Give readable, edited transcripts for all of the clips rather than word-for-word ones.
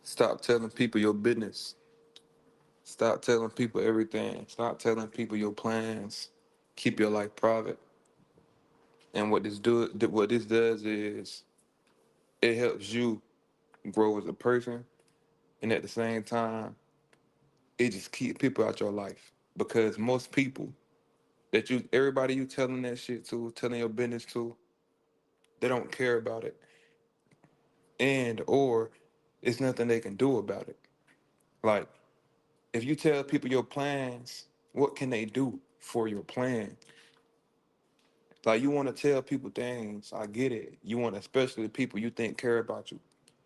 Stop telling people your business. Stop telling people everything. Stop telling people your plans. Keep your life private. And what this does is it helps you grow as a person, and at the same time, it just keeps people out your life. Because most people everybody you telling that shit to, telling your business to, they don't care about it, and or it's nothing they can do about it. Like, if you tell people your plans, what can they do for your plan? Like, you want to tell people things. I get it. You want, especially the people you think care about you.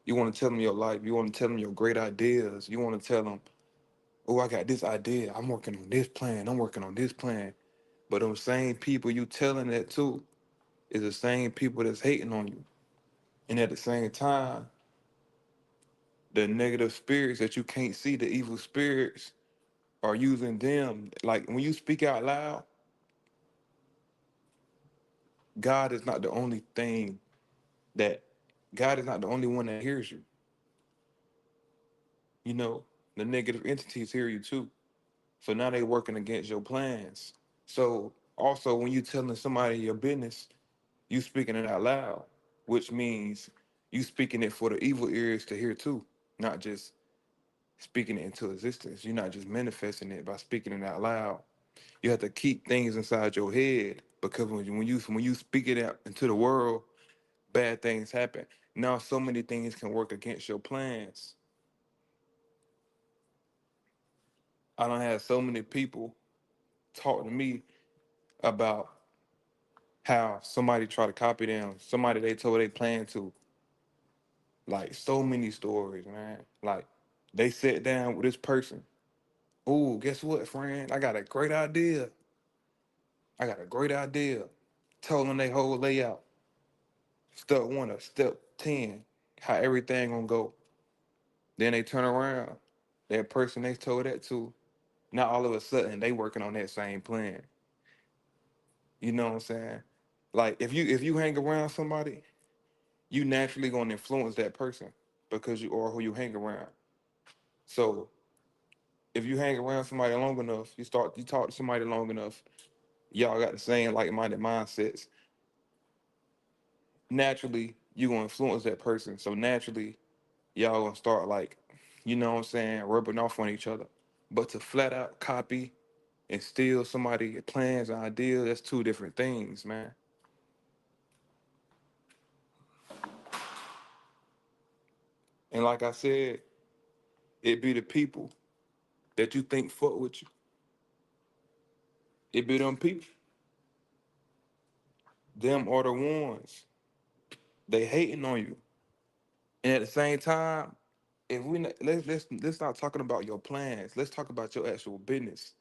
You want to tell them your life. You want to tell them your great ideas. You want to tell them, oh, I got this idea. I'm working on this plan. I'm working on this plan. But those same people you telling that to is the same people that's hating on you. And at the same time, the negative spirits that you can't see, the evil spirits, are using them. Like, when you speak out loud, God is not the only thing that God is not the only one that hears you. You know, the negative entities hear you too. So now they working against your plans. So also, when you telling somebody your business, you speaking it out loud, which means you speaking it for the evil ears to hear too, not just speaking it into existence. You're not just manifesting it by speaking it out loud. You have to keep things inside your head, because when you speak it out into the world, bad things happen. Now so many things can work against your plans. I don't have so many people talk to me about how somebody try to copy them, somebody they told they plan to. Like, so many stories, man. Like, they sat down with this person. Oh, guess what, friend? I got a great idea. I got a great idea. Told them they whole layout. Step one or step 10, how everything gonna go. Then they turn around. That person they told that to, now all of a sudden they working on that same plan. You know what I'm saying? Like, if you hang around somebody, you naturally gonna influence that person because you are who you hang around. So if you hang around somebody long enough, you talk to somebody long enough, y'all got the same like-minded mindsets. Naturally, you gonna influence that person. So naturally, y'all gonna start, like, you know what I'm saying, rubbing off on each other. But to flat out copy and steal somebody's plans and ideas, that's two different things, man. And like I said, it be the people that you think fuck with you. It be them people. Them are the ones. They hating on you. And at the same time, if we not- let's start talking about your plans. Let's talk about your actual business.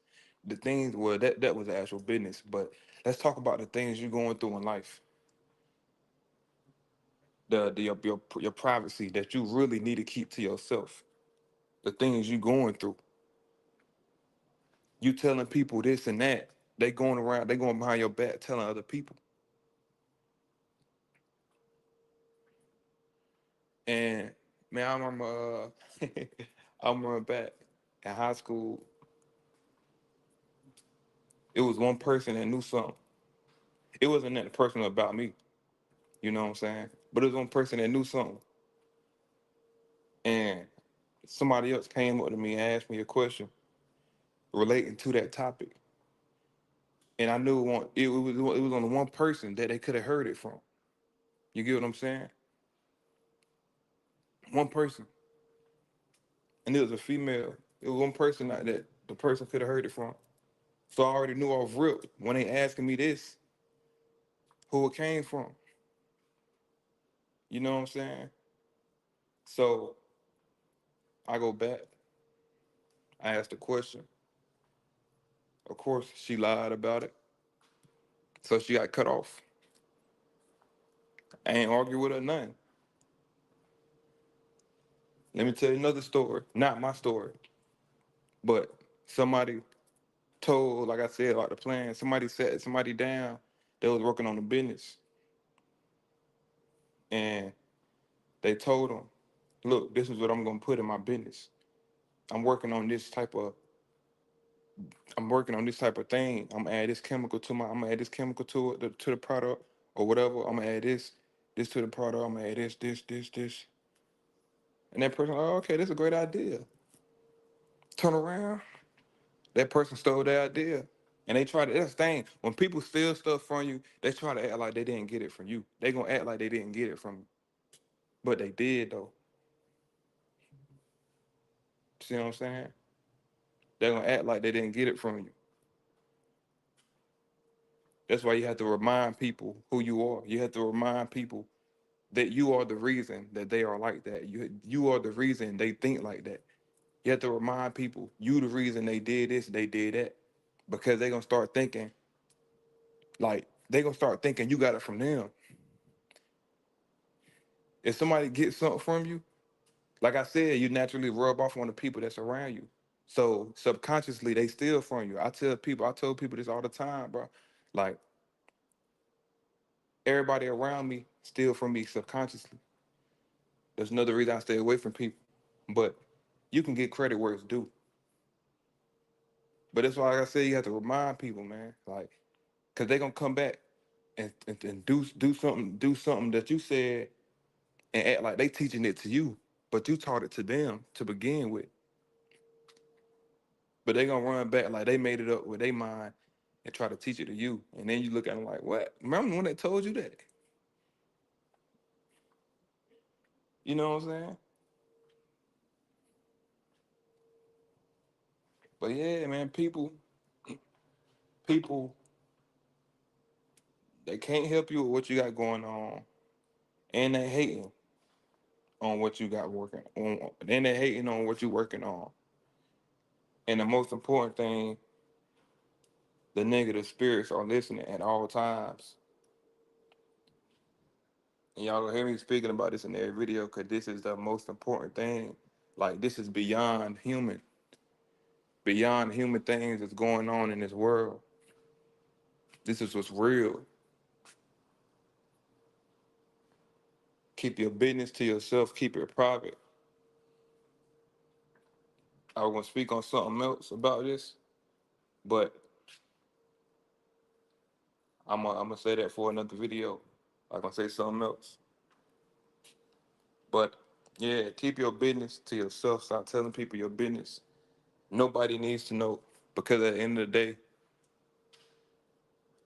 The things, well, that was the actual business, but let's talk about the things you're going through in life. Your privacy that you really need to keep to yourself. The things you going through. You telling people this and that. They going behind your back telling other people. And man, I remember I remember back in high school, it was one person that knew something. It wasn't that personal about me, you know what I'm saying? But it was one person that knew something. And somebody else came up to me and asked me a question relating to that topic. And I knew it was only one person that they could have heard it from. You get what I'm saying? One person. And it was a female. It was one person that the person could have heard it from. So I already knew off rip when they asking me this, who it came from. You know what I'm saying? So I go back. I asked the question. Of course, she lied about it. So she got cut off. I ain't argue with her nothing. Let me tell you another story. Not my story, but somebody told, like I said, about the plan. Somebody sat somebody down that was working on the business, and they told them. Look, this is what I'm gonna put in my business. I'm working on this type of I'm working on this type of thing. I'm gonna add this chemical to my. I'm gonna add this chemical to it to the product or whatever. I'm gonna add this to the product. I'm gonna add this, and that person, oh, okay, that's a great idea. Turn around, that person stole their idea, and they try to. That's the thing. When people steal stuff from you, they try to act like they didn't get it from you. They gonna act like they didn't get it from you, but they did though. See what I'm saying? They're gonna act like they didn't get it from you. That's why you have to remind people who you are. You have to remind people that you are the reason that they are like that. You are the reason they think like that. You have to remind people you the reason they did this, they did that. Because they're gonna start thinking, like, they're gonna start thinking you got it from them. If somebody gets something from you, like I said, you naturally rub off on the people that's around you. So subconsciously they steal from you. I tell people this all the time, bro. Like, everybody around me steal from me subconsciously. There's another reason I stay away from people. But you can get credit where it's due. But that's why, like I said, you have to remind people, man. Like, cause they gonna come back and do something that you said and act like they teaching it to you, but you taught it to them to begin with. But they gonna run back like they made it up with their mind and try to teach it to you. And then you look at them like, what? Remember when they told you that? You know what I'm saying? But yeah, man, people, they can't help you with what you got going on. And they hating on what you got working on. Then they hating on what you working on. And the most important thing, the negative spirits are listening at all times. And y'all gonna hear me speaking about this in every video because this is the most important thing. Like, this is beyond human things that's going on in this world. This is what's real. Keep your business to yourself, keep it private. I was gonna speak on something else about this, but I'm gonna say that for another video. I'm gonna say something else. But yeah, keep your business to yourself. Stop telling people your business. Nobody needs to know because at the end of the day,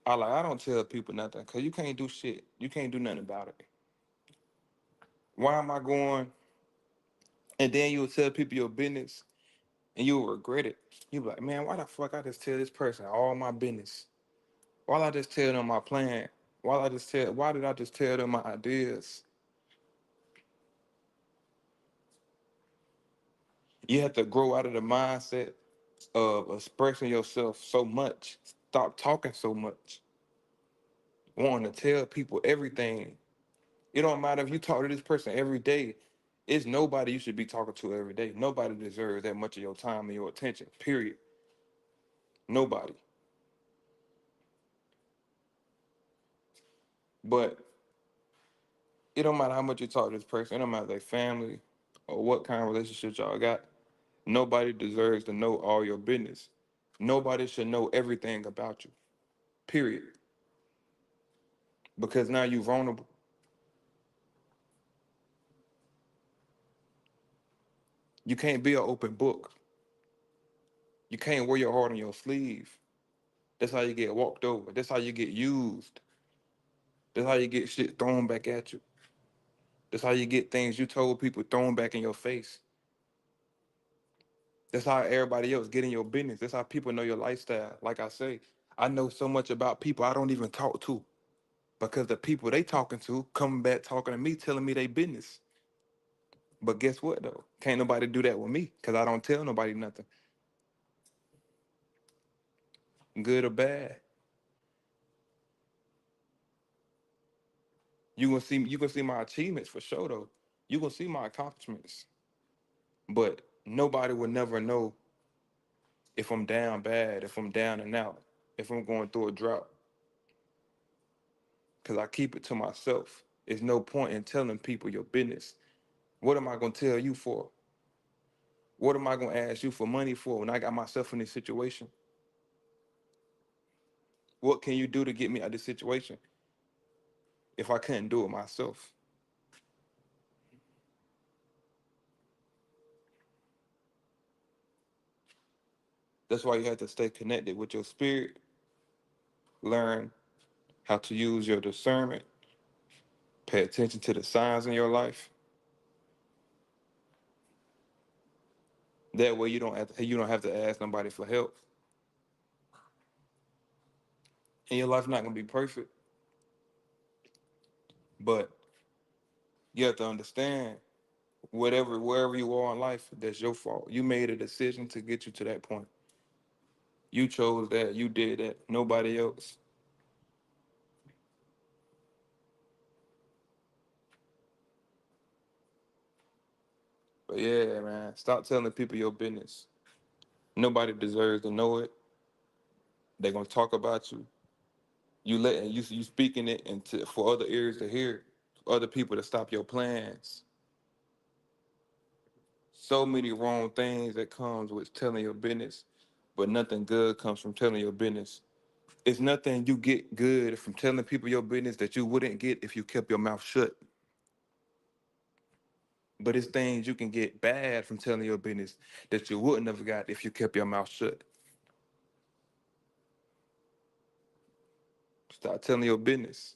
I don't tell people nothing because you can't do shit. You can't do nothing about it. Why am I going? And then you'll tell people your business and you'll regret it. You'll be like, man, why the fuck I just tell this person all my business? Why I just tell them my plan? Why did I just tell them my ideas? You have to grow out of the mindset of expressing yourself so much. Stop talking so much. Wanting to tell people everything. It don't matter if you talk to this person every day. It's nobody you should be talking to every day. Nobody deserves that much of your time and your attention. Period. Nobody. But it don't matter how much you talk to this person. It don't matter their family or what kind of relationship y'all got. Nobody deserves to know all your business. Nobody should know everything about you. Period. Because now you're vulnerable. You can't be an open book. You can't wear your heart on your sleeve. That's how you get walked over. That's how you get used. That's how you get shit thrown back at you. That's how you get things you told people thrown back in your face. That's how everybody else get in your business. That's how people know your lifestyle. Like I say, I know so much about people I don't even talk to because the people they talking to coming back talking to me, telling me they business. But guess what though? Can't nobody do that with me because I don't tell nobody nothing, good or bad. You gonna see my achievements for sure though. You gonna see my accomplishments, but nobody will never know if I'm down bad, if I'm down and out, if I'm going through a drought, because I keep it to myself. There's no point in telling people your business. What am I gonna tell you for? What am I gonna ask you for money for when I got myself in this situation? What can you do to get me out of this situation if I couldn't do it myself? That's why you have to stay connected with your spirit, learn how to use your discernment, pay attention to the signs in your life. That way you don't have to ask nobody for help. And your life not gonna be perfect, but you have to understand wherever you are in life, that's your fault. You made a decision to get you to that point. You chose that, you did that, nobody else. But yeah, man, stop telling people your business. Nobody deserves to know it. They're gonna talk about you. You speaking it into for other ears to hear, for other people to stop your plans. So many wrong things that comes with telling your business, but nothing good comes from telling your business. It's nothing you get good from telling people your business that you wouldn't get if you kept your mouth shut. But it's things you can get bad from telling your business that you wouldn't have got if you kept your mouth shut. Stop telling your business.